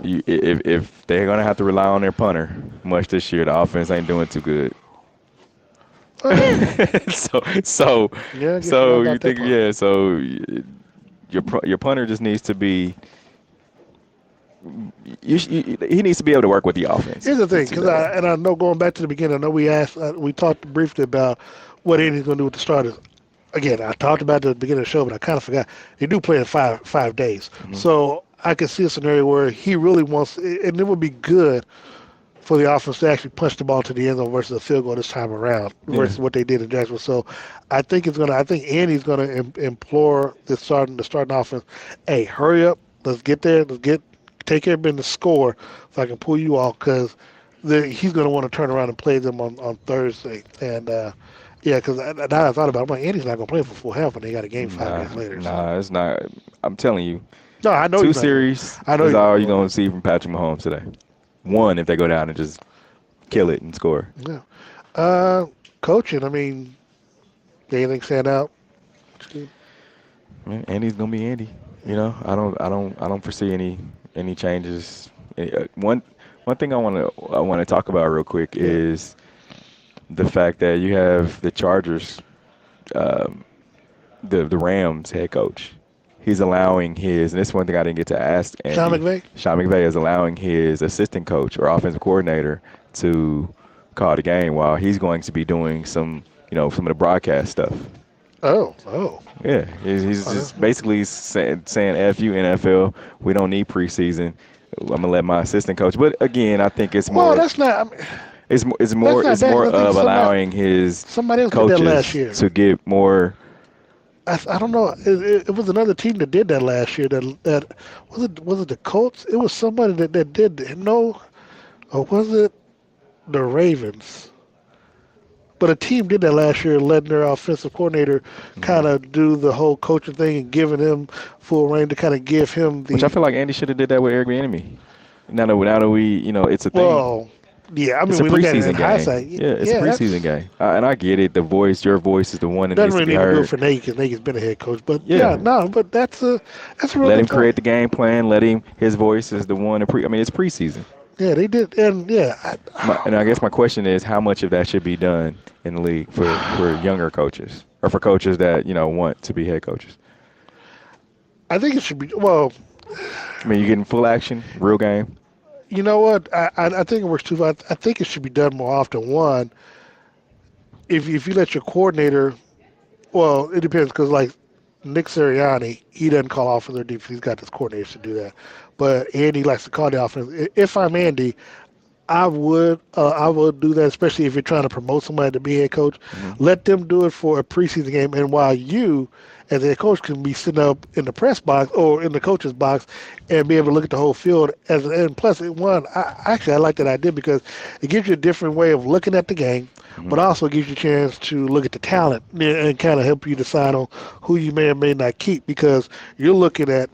B: If they're gonna have to rely on their punter much this year, the offense ain't doing too good.
A: Well,
B: so so
A: yeah, I guess you're right
B: so you
A: about that
B: think
A: part.
B: yeah, so your punter just needs to be he needs to be able to work with the offense.
A: Here's the thing,
B: Let's do it
A: because
B: that way.
A: I know going back to the beginning, I know we talked briefly about what Andy's going to do with the starters. Again, I talked about it at the beginning of the show, but I kind of forgot. They do play in five days,
B: Hmm.
A: so I can see a scenario where he really wants, and it would be good for the offense to actually punch the ball to the end zone versus a field goal this time around
B: Yeah.
A: versus what they did in Jacksonville. So I think it's gonna. I think Andy's gonna implore the starting offense. Hey, hurry up! Let's get there. Take care of business, score, so I can pull you off because he's gonna want to turn around and play them on Thursday. And yeah, because now I thought about it, I'm like, Andy's not gonna play for full half when they got a game 5 days later. So
B: It's not. I'm telling you,
A: no, I know
B: two
A: he's not gonna.
B: series
A: I know
B: is
A: he's not
B: all
A: gonna
B: you're
A: play.
B: gonna see from Patrick Mahomes today. One, if they go down and just kill it and score.
A: Yeah. Uh, Coaching. I mean, anything stand out?
B: Man, Andy's gonna be Andy. You know, I don't foresee any changes. One thing I want to talk about real quick
A: Yeah.
B: is the fact that you have the Chargers, um, the Rams head coach. He's allowing his, and this is one thing I didn't get to ask
A: Sean
B: Andy.
A: McVay.
B: Sean McVay is allowing his assistant coach or offensive coordinator to call the game while he's going to be doing some of the broadcast stuff.
A: Oh.
B: Yeah, he's
A: Oh,
B: just basically saying "F you NFL. We don't need preseason. I'm gonna let my assistant coach." But again, I think it's
A: well,
B: more
A: that's not. I mean, that's not
B: it's
A: bad
B: more
A: because I think
B: of allowing his
A: somebody else did that last
B: coaches
A: year.
B: to get more.
A: I don't know. It was another team that did that last year. That was it the Colts? It was somebody that did no, or was it the Ravens? But a team did that last year, letting their offensive coordinator kind
B: Mhm.
A: of do the whole coaching thing and giving him full reign to kind of give him
B: Which I
A: the
B: feel like Andy should have did that with Eric Bieniemy. Now that we it's a thing.
A: well. Yeah, I
B: It's
A: mean,
B: a
A: we look at it in
B: preseason
A: hindsight.
B: game. Yeah, it's a
A: Yeah,
B: preseason
A: that's
B: game, and I get it. Your voice is the one that
A: doesn't
B: needs to
A: really
B: be
A: need to do it
B: heard.
A: for Nagy because Nagy's been a head coach. But yeah,
B: Yeah,
A: no, but that's a real
B: let
A: good
B: him
A: point.
B: create the game plan. Let him. His voice is the one. I mean, it's preseason.
A: Yeah, they did, and yeah, I
B: And
A: don't
B: I guess
A: know.
B: my question is, how much of that should be done in the league for younger coaches or for coaches that want to be head coaches?
A: I think it should be. Well,
B: I mean, you're getting full action, real game.
A: you know what? I think it works too. I think it should be done more often. One, if you let your coordinator, well, it depends because like Nick Sirianni, he doesn't call offense or defense. He's got his coordinators to do that. But Andy likes to call the offense. If I'm Andy, I would do that, especially if you're trying to promote somebody to be head coach.
B: Hmm.
A: Let them do it for a preseason game, and while you, as a head coach, can be sitting up in the press box or in the coach's box and be able to look at the whole field. And plus, I like that idea because it gives you a different way of looking at the game,
B: Hmm.
A: but also gives you a chance to look at the talent and kind of help you decide on who you may or may not keep because you're looking at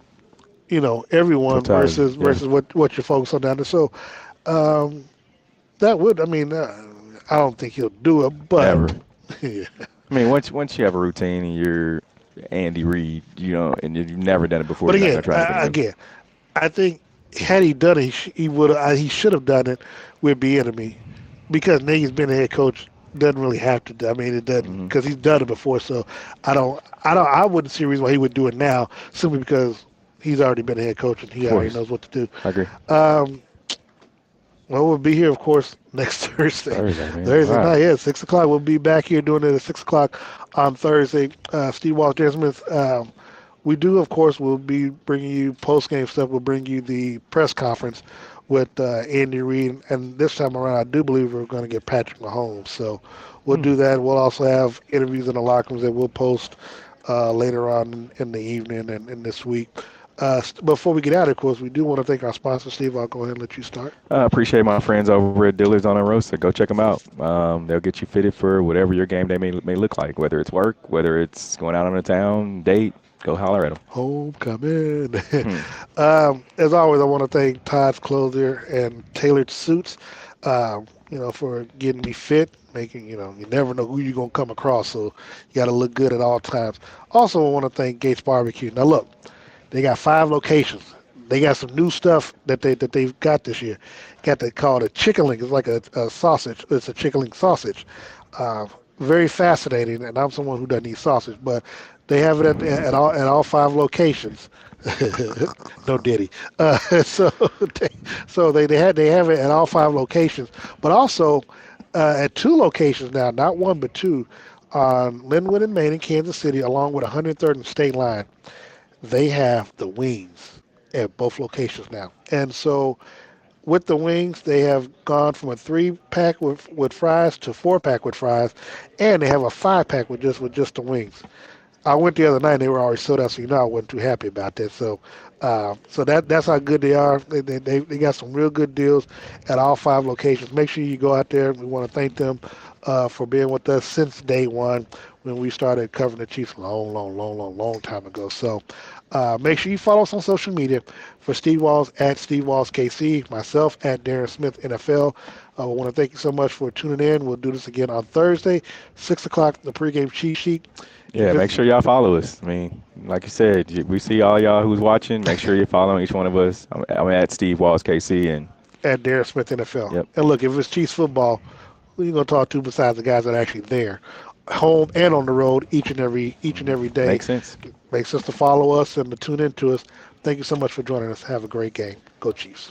A: everyone
B: Totality. Yeah.
A: versus what you're focused on down there. So. Um, that would, I mean, I don't think he'll do it, but
B: Ever.
A: yeah.
B: I mean, once you have a routine and you're Andy Reid, and you've never done it before,
A: But
B: you're not
A: again,
B: gonna try anything new.
A: I think had he done it, he would, he should have done it with Bieniemy because Nagy's been a head coach. Doesn't really have to. I mean, it doesn't
B: Hmm.
A: because he's done it before. So I wouldn't see a reason why he would do it now simply because he's already been a head coach and
B: Of
A: he already
B: course,
A: knows what to do.
B: I agree.
A: Um, Well, we'll be here, of course, next Thursday.
B: Thursday, man. All
A: Thursday
B: right.
A: night, yeah, 6 o'clock. We'll be back here doing it at 6 o'clock on Thursday. Steve Walsh, Darren Smith. We do, of course, we'll be bringing you post game stuff. We'll bring you the press conference with Andy Reid, and this time around, I do believe we're going to get Patrick Mahomes. So we'll
B: Hmm.
A: do that. We'll also have interviews in the locker rooms that we'll post later on in the evening and in this week. Before we get out, of course, we do want to thank our sponsor, Steve. I'll go ahead and let you start.
B: I appreciate my friends over at Dillard's on Rosa. Go check them out. They'll get you fitted for whatever your game day may look like, whether it's work, whether it's going out on a town date. Go holler at
A: Homecoming.
B: them.
A: As always, I want to thank Todd's Clothier and Tailored Suits, for getting me fit, making, you never know who you're going to come across, so you got to look good at all times. Also, I want to thank Gates Barbecue. Now, look, they got 5 locations. They got some new stuff that they've got this year. Got they called a chicken link. It's like a sausage. It's a chicken link sausage. Uh, very fascinating, and I'm someone who doesn't eat sausage, but they have it at all five locations. No Diddy. So they, they have it at all five locations, but also at two locations now, not one but two, on Linwood and Main in Kansas City, along with 103rd and State Line. They have the wings at both locations now, and so with the wings, they have gone from a 3 pack with fries to 4 pack with fries, and they have a 5 pack with just the wings. I went the other night and they were already sold out, so I wasn't too happy about that. So that's how good they are. They got some real good deals at all five locations. Make sure you go out there. We want to thank them for being with us since day one when we started covering the Chiefs a long, long, long, long, long time ago. So make sure you follow us on social media for Steve Walls at Steve Walls KC, myself at Darren Smith NFL. I want to thank you so much for tuning in. We'll do this again on Thursday, 6 o'clock, the pregame cheat sheet.
B: Yeah,
A: If
B: make
A: it's
B: sure y'all follow us. I mean, like you said, we see all y'all who's watching. Make sure you're following each one of us. I'm at Steve Walls KC, and
A: at Darren Smith NFL.
B: yep,
A: And look, if it's Chiefs football, who you gonna talk to besides the guys that are actually there, home and on the road each and every day?
B: makes sense.
A: Makes sense to follow us and to tune into us. Thank you so much for joining us. Have a great game. Go Chiefs.